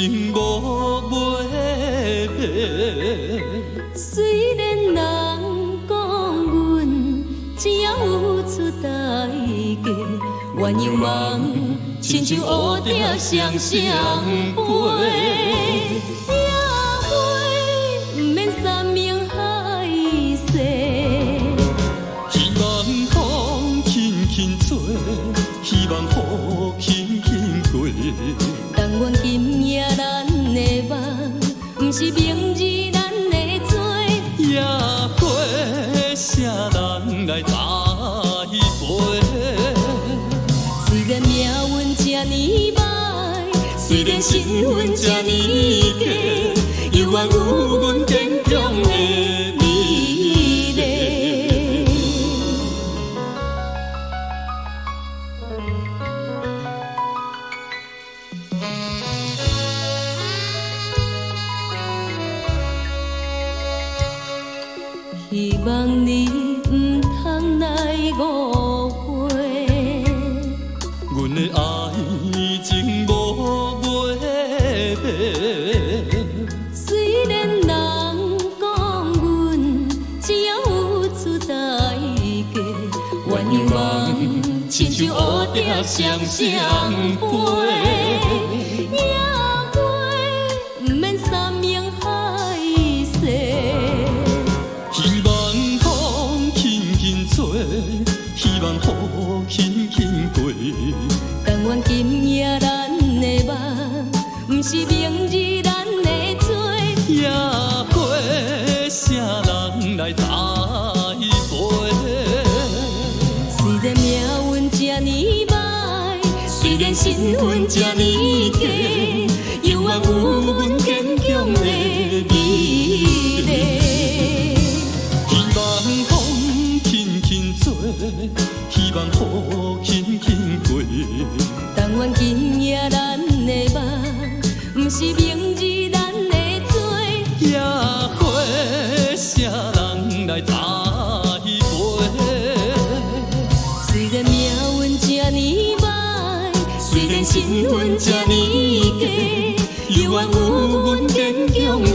情无袂变。虽然人讲阮只有出代价，鸳鸯梦亲像乌蝶双双飞，也会不免三明海誓。希望风轻轻吹，希望雨轻轻过。但愿今夜咱的梦，不是明日咱的做。也会写人来栽培。虽然命运这呢歹，虽然身份这呢低，犹原有阮坚强的美丽。希望你唔通来误会，阮的爱情无袂变。虽然人讲阮只有出代价，鸳鸯梦亲像乌蝶双双飞，也会不免三明海誓。希望风轻轻吹，希望雨轻轻过。但愿今夜咱的梦，不是明日咱的做。也会写人来栽培。虽然命运这呢歹，虽然身份这呢低，犹原有阮坚强的美丽。希望风轻轻吹，希望雨轻轻过。但愿今夜咱的梦，不是明日咱的做。也会写人来栽培。虽然命运这呢歹，虽然身份这呢低，犹原有阮坚强的